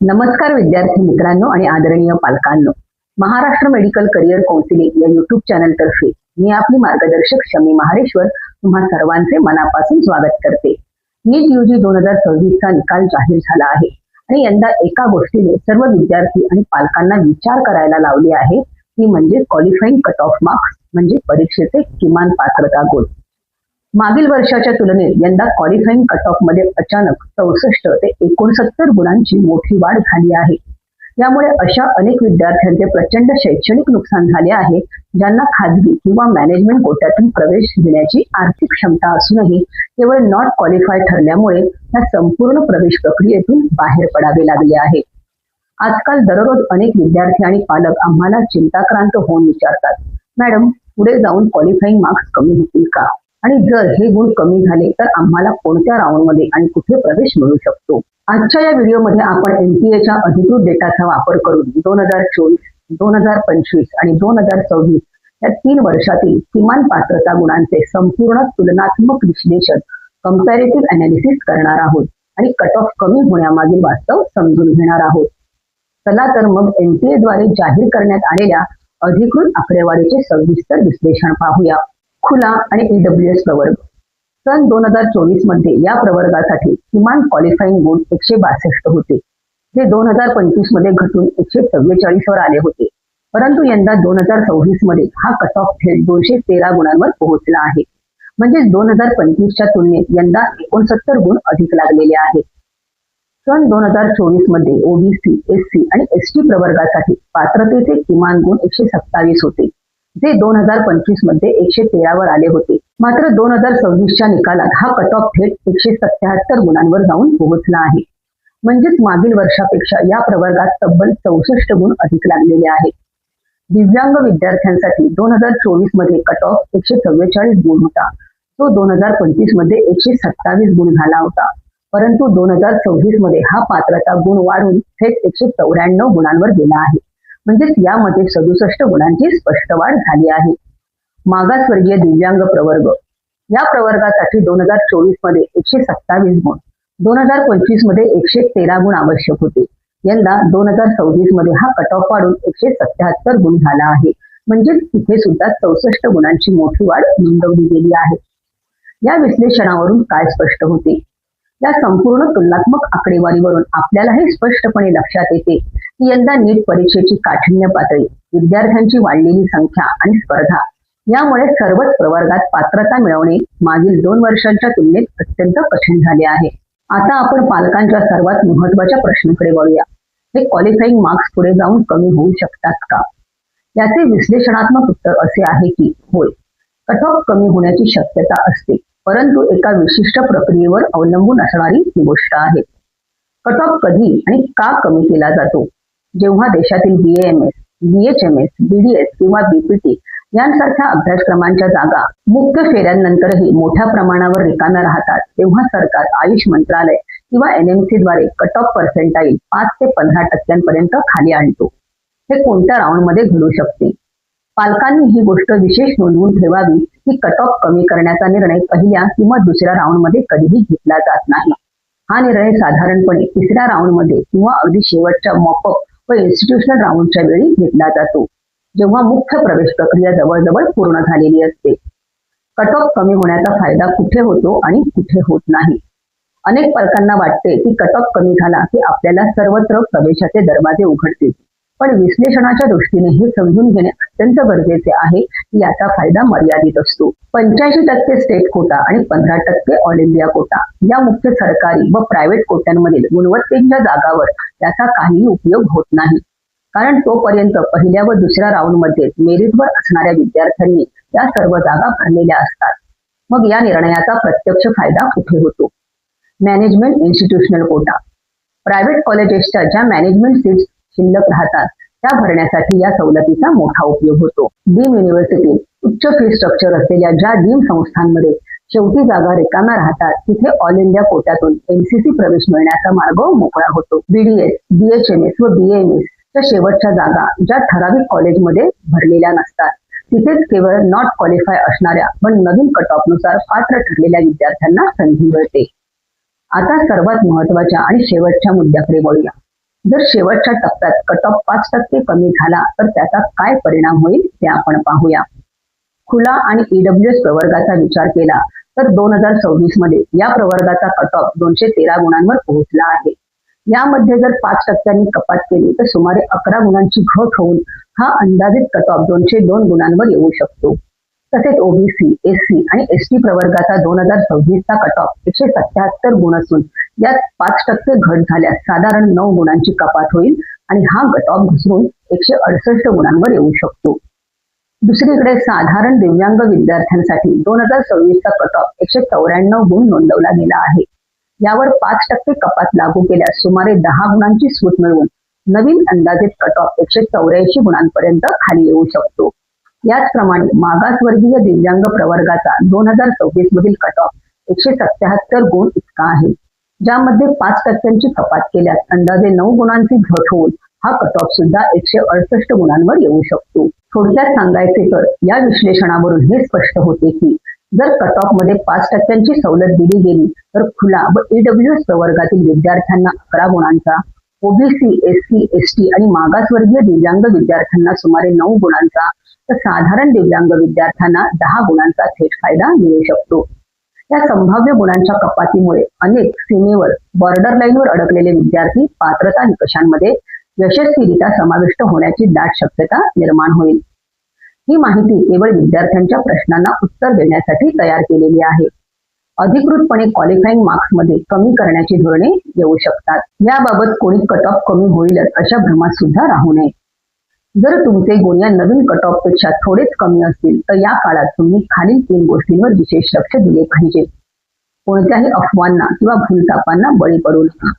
नमस्कार विद्यार्थी मित्रांनो आणि आदरणीय पालकांनो. महाराष्ट्र मेडिकल करिअर कौन्सिलिंग या युट्यूब चॅनल तर्फे मी आपली मार्गदर्शक शमी महाडेश्वर तुम्हा सर्वांचे मनापासून स्वागत करते. नीट यूजी 2026 चा निकाल जाहीर झाला आहे आणि यंदा एका गोष्टीने सर्व विद्यार्थी आणि पालकांना विचार करायला लावले आहे, ती म्हणजे क्वालिफाईंग कट ऑफ मार्क्स म्हणजे परीक्षेचे किमान पात्रता गुण. मागील वर्षाच्या तुलनेत यंदा क्वालिफाईंग कट ऑफ मध्ये अचानक 64 ते 69 गुणांची मोठी वाढ झाली आहे. यामुळे अशा अनेक विद्यार्थ्यांचे प्रचंड शैक्षणिक नुकसान झाले आहे, ज्यांना खाजगी किंवा मॅनेजमेंट कोट्यातून प्रवेश घेण्याची आर्थिक क्षमता असूनही केवळ नॉट क्वालिफाय ठरल्यामुळे या संपूर्ण प्रवेश प्रक्रियेतून बाहेर पडावे लागले आहे. आजकाल दररोज अनेक विद्यार्थी आणि पालक आम्हाला चिंताक्रांत होऊन विचारतात, मॅडम पुढे जाऊन क्वालिफाईंग मार्क्स कमी होतील का, आणि जर हे गुण कमी झाले तर आम्हाला कोणत्या राऊंडमध्ये आणि कुठे प्रवेश मिळू शकतो. आजच्या या व्हिडिओमध्ये आपण एनटीएच्या अधिकृत डेटाचा वापर करून 2024, 2025 आणि 2026 या 3 वर्षातील किमान पात्रता गुणांचे संपूर्ण तुलनात्मक विश्लेषण कंपॅरेटिव्ह अनालिसिस करणार आहोत आणि कट ऑफ कमी होण्यामागील वास्तव समजून घेणार आहोत. चला तर मग एनटीए द्वारे जाहीर करण्यात आलेल्या अधिकृत आकडेवारीचे सविस्तर विश्लेषण पाहूया. खुला आणि ईडब्ल्यूएस प्रवर्ग. सन 2024 मध्ये या प्रवर्गासाठी किमान क्वालिफाईंग गुण 162 होते, जे 2025 मध्ये घटून 144 वर आले होते. परंतु यंदा 2026 मध्ये हा कट ऑफ थेट 213 गुणांवर पोहोचला आहे. म्हणजे 2025च्या तुलनेत यंदा 69 गुण अधिक लागलेले आहेत. सन 2024 मध्ये ओबीसी, एससी आणि एसटी प्रवर्गासाठी पात्रतेचे किमान गुण 127 होते, जे 2025 मध्ये 113 वर आले होते. मात्र 2026च्या निकालात हा कट ऑफ थेट 177 गुणांवर जाऊन पोहोचला आहे. म्हणजेच मागील वर्षापेक्षा या प्रवर्गात तब्बल 64 गुण अधिक लागलेले आहेत. दिव्यांग विद्यार्थ्यांसाठी 2024 मध्ये कट ऑफ 144 गुण होता, तो 2025 मध्ये 127 गुण झाला होता. परंतु 2026 मध्ये हा पात्रता गुण वाढून थेट 194 गुणांवर गेला आहे. म्हणजेच यामध्ये 67 गुणांची स्पष्ट वाढ झाली आहे. मागासवर्गीय दिव्यांग प्रवर्ग. या प्रवर्गासाठी 2024 मध्ये 127 गुण, 2025 मध्ये 113 गुण आवश्यक होते. यंदा 2026 मध्ये हा कट ऑफ वाढून 177 गुण झाला आहे. म्हणजेच तिथे सुद्धा 64 गुणांची मोठी वाढ नोंदवली गेली आहे. या विश्लेषणावरून काय स्पष्ट होते? या संपूर्ण तुलनात्मक आकडेवारीवरून आपल्याला हे स्पष्टपणे लक्षात येते की यंदा नीट परीक्षेची काठिण्य पातळी, विद्यार्थ्यांची वाढलेली संख्या आणि स्पर्धा यामुळे सर्वच प्रवर्गात पात्रता मिळवणे मागील 2 वर्षांच्या तुलनेत अत्यंत कठीण झाले आहे. आता आपण पालकांच्या सर्वात महत्वाच्या प्रश्नाकडे वळूया. हे क्वालिफाईंग मार्क्स पुढे जाऊन कमी होऊ शकतात का? याचे विश्लेषणात्मक उत्तर असे आहे की होय, कट ऑफ कमी होण्याची शक्यता असते, परंतु एका विशिष्ट प्रक्रियेवर अवलंबून असणारी ही गोष्ट आहे. कट ऑफ कधी आणि का कमी केला जातो? जेव्हा देशातील बीएएमएस, बीएचएमएस, बीडीएस किंवा बीपीटी यांसारख्या अभ्यासक्रमांच्या जागा मुख्य फेऱ्यांनंतरही मोठ्या प्रमाणावर रिकाम्या राहतात, तेव्हा सरकार आयुष मंत्रालय किंवा एनएमसी द्वारे कट ऑफ पर्सेंटाईल 5 ते 15% खाली आणतो. हे कोणत्या राऊंडमध्ये घडू शकते? पालकांनी ही गोष्ट विशेष नोंदवून ठेवावी की कट ऑफ कमी करण्याचा निर्णय पहिल्या किंवा दुसऱ्या राऊंडमध्ये कधीही घेतला जात नाही. हा निर्णय साधारणपणे 3ऱ्या राऊंडमध्ये किंवा अगदी शेवटच्या मॉपअप व इन्स्टिट्यूशनल राऊंडच्या वेळी घेतला जातो, जेव्हा मुख्य प्रवेश प्रक्रिया जवळजवळ पूर्ण झालेली असते. कट ऑफ कमी होण्याचा फायदा कुठे होतो आणि कुठे होत नाही? अनेक पालकांना वाटते की कट ऑफ कमी झाला की आपल्याला सर्वत्र प्रवेशाचे दरवाजे उघडतील, पण विश्लेषणाच्या दृष्टीने हे समजून घेणे अत्यंत गरजेचे आहे की याचा फायदा मर्यादित असतो. 85% स्टेट कोटा आणि 15% ऑल इंडिया कोटा या मुख्य सरकारी व प्रायव्हेट कोट्यांमधील गुणवत्तेच्या जागावर याचा काहीही उपयोग होत नाही, कारण तोपर्यंत पहिल्या व दुसऱ्या राऊंडमध्ये मेरिटवर असणाऱ्या विद्यार्थ्यांनी या सर्व जागा भरलेल्या असतात. मग या निर्णयाचा प्रत्यक्ष फायदा कुठे होतो? Management institutional quota. प्रायव्हेट कॉलेजेसच्या ज्या मॅनेजमेंट सीट्स शिल्लक राहतात त्या भरण्यासाठी या सवलतीचा मोठा उपयोग होतो. डीम युनिव्हर्सिटी, उच्च फी स्ट्रक्चर असलेल्या ज्या डीम संस्थांमध्ये शेवटी जागा रिकाम्या राहतात, तिथे ऑल इंडिया कोट्यातून एमसीसी प्रवेश मिळण्याचा मार्ग मोकळा होतो. बीडीएस, बीएचएमएस व बीएमएस च्या शेवटच्या जागा ज्या ठराविक कॉलेजमध्ये भरलेल्या नसतात, तिथेच केवळ नॉट क्वालिफाय असणाऱ्या पण नवीन कट ऑफ नुसार पात्र ठरलेल्या विद्यार्थ्यांना संधी मिळते. आता सर्वात महत्वाच्या आणि शेवटच्या मुद्द्याकडे वळूया. जर शेवटच्या टप्प्यात कट ऑफ 5% कमी झाला तर त्याचा काय परिणाम होईल ते आपण पाहूया. खुला आणि ईडब्ल्यूएस प्रवर्गाचा विचार केला तर 2026 मध्ये या प्रवर्गाचा कट ऑफ 213 गुणांवर पोहोचला आहे. यामध्ये जर 5% कपात केली तर सुमारे 11 गुणांची घट होऊन हा अंदाजित कट ऑफ 202 गुणांवर येऊ शकतो. तसेच ओबीसी, एससी आणि एसटी प्रवर्गाचा 2026 चा कट ऑफ 177 गुण असून यात 5% घट झाल्यास साधारण 9 गुणांची कपात होईल आणि हा कट ऑफ घसरून 168 गुणांवर येऊ शकतो. दुसरीकडे साधारण दिव्यांग विद्यार्थ्यांसाठी 2026 चा कट ऑफ 194 गुण नोंदवला गेला आहे. यावर 5% कपात लागू केल्यास सुमारे 10 गुणांची सूट मिळवून नवीन अंदाजित कट ऑफ 184 गुणांपर्यंत खाली येऊ शकतो. याचप्रमाणे मागासवर्गीय दिव्यांग प्रवर्गाचा 2026 मधील कट ऑफ 177 गुण इतका आहे, ज्यामध्ये 5% कपात केल्यास अंदाजे 9 गुणांची घट होऊन हा कट ऑफ सुद्धा 168 गुणांवर येऊ शकतो. थोडक्यात सांगायचे तर या विश्लेषणावरून हे स्पष्ट होते की जर कट ऑफ मध्ये 5% सवलत दिली गेली तर खुला व ईडब्ल्यूएस प्रवर्गातील विद्यार्थ्यांना 11 गुणांचा, ओबीसी, एससी, एसटी आणि मागासवर्गीय दिव्यांग विद्यार्थ्यांना सुमारे 9 गुणांचा तर साधारण दिव्यांग विद्यार्थ्यांना 10 गुणांचा थेट फायदा मिळू शकतो. या संभाव्य गुणांच्या कपातीमुळे अनेक सीमेवर बॉर्डर लाईनवर अडकलेले विद्यार्थी पात्रता निकषांमध्ये यशस्वीरित्या समाविष्ट होण्याची दाट शक्यता निर्माण होईल. ही माहिती केवळ विद्यार्थ्यांच्या प्रश्नांना उत्तर देण्यासाठी तयार केलेली आहे. अधिकृतपणे क्वालिफाईंग मार्क्स मध्ये कमी करण्याची धोरणे येऊ शकतात. याबाबत कोणी कट ऑफ कमी होईलच अशा भ्रमात सुद्धा राहू नये. जर तुमचे गुण या नवीन कट ऑफ पेक्षा थोडेच कमी असतील तर या काळात तुम्ही खालील 3 गोष्टींवर विशेष लक्ष दिले पाहिजे. कोणत्याही अफवांना किंवा भूलथापांना बळी पडू नका.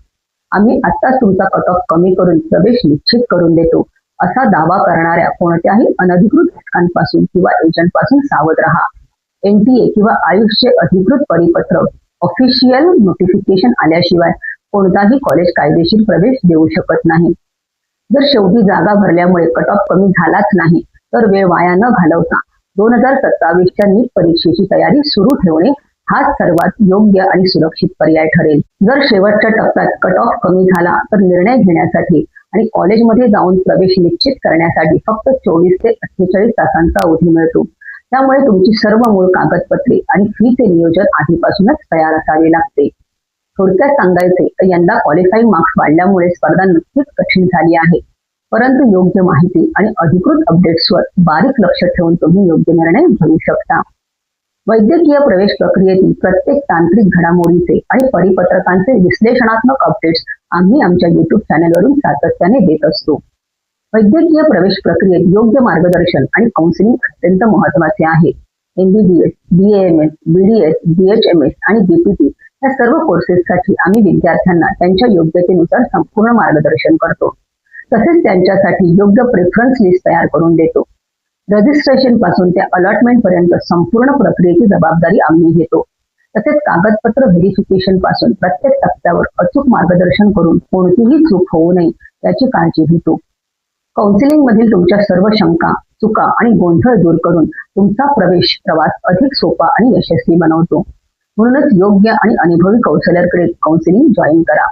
आम्ही आत्ताच तुमचा कट ऑफ कमी करून प्रवेश निश्चित करून देतो असा दावा करणाऱ्या कोणत्याही अनधिकृत घटकांपासून किंवा एजंटपासून सावध राहा. एनटीए किंवा आयुषचे अधिकृत परिपत्र ऑफिशियल नोटिफिकेशन आल्याशिवाय कोणताही कॉलेज कायदेशीर प्रवेश देऊ शकत नाही. जर शेवटी जागा भरल्यामुळे कट ऑफ कमी झालाच नाही तर वेळ वाया न घालवता 2027च्या नीट परीक्षेची तयारी सुरू ठेवणे हाच सर्वात योग्य आणि सुरक्षित पर्याय ठरेल. जर शेवटच्या टप्प्यात कट ऑफ कमी झाला तर निर्णय घेण्यासाठी आणि कॉलेजमध्ये जाऊन प्रवेश निश्चित करण्यासाठी फक्त 24 ते 48 तासांचा अवधी मिळतो. त्यामुळे तुमची सर्व मूळ कागदपत्रे आणि फीचे नियोजन आधीपासूनच तयार असावे लागते. थोडक्यात सांगायचे तर यंदा क्वालिफाईंग मार्क्स वाढल्यामुळे स्पर्धा नक्कीच कठीण झाली आहे, परंतु योग्य माहिती आणि अधिकृत अपडेट्सवर बारीक लक्ष ठेवून तुम्ही योग्य निर्णय घेऊ शकता. वैद्यकीय प्रवेश प्रक्रियेतील प्रत्येक तांत्रिक घडामोडीचे आणि परिपत्रकांचे विश्लेषणात्मक अपडेट्स आम्ही आमच्या YouTube चॅनेलवरून सातत्याने देत असतो. वैद्यकीय प्रवेश प्रक्रियेत योग्य मार्गदर्शन आणि काउन्सिलिंग अत्यंत महत्त्वाचे आहे. MBBS, BAMS, BDS, BHMS आणि BPT या सर्व कोर्सेससाठी आम्ही विद्यार्थ्यांना त्यांच्या योग्यतेनुसार संपूर्ण मार्गदर्शन करतो. तसेच त्यांच्यासाठी योग्य प्रेफरन्स लिस्ट तयार करून देतो. रजिस्ट्रेशन पासून ते अलॉटमेंट पर्यंत संपूर्ण प्रक्रियेची जबाबदारी आम्ही घेतो. तसेच कागदपत्र व्हेरिफिकेशन पासून प्रत्येक टप्प्यावर अचूक मार्गदर्शन करून कोणतीही चूक होऊ नये याची काळजी घेतो. काउन्सिलिंग मधील तुमच्या सर्व शंका, चुका आणि गोंधळ दूर करून तुमचा प्रवास अधिक सोपा आणि यशस्वी बनवतो. म्हणूनच योग्य आणि अनुभवी कौशल्याकडे काउन्सिलिंग जॉईन करा.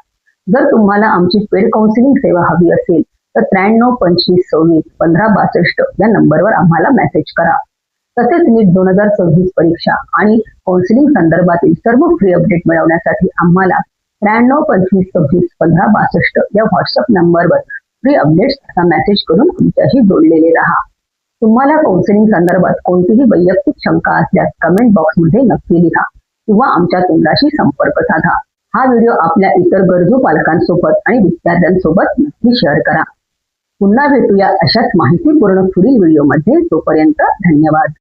जर तुम्हाला आमची पेड काउन्सिलिंग सेवा हवी असेल तर 93 25 26 15 62 या नंबरवर आम्हाला मेसेज करा. तसेच नीट 2026 परीक्षा आणि काउन्सिलिंग संदर्भातील सर्व फ्री अपडेट मिळवण्यासाठी आम्हाला 93 25 26 15 62 या व्हॉट्सअप नंबरवर फ्री अपडेट्स असा मेसेज करून आमच्याशी जोडलेले राहा. तुम्हाला काउन्सिलिंग संदर्भात कोणतीही वैयक्तिक शंका असल्यास कमेंट बॉक्समध्ये नक्की लिहा किंवा आमच्या केंद्राशी संपर्क साधा. हा व्हिडिओ आपल्या इतर गरजू पालकांसोबत आणि विद्यार्थ्यांसोबत नक्की शेअर करा. पुन्हा भेटूया अशाच माहितीपूर्ण पुढील व्हिडिओमध्ये. तोपर्यंत धन्यवाद.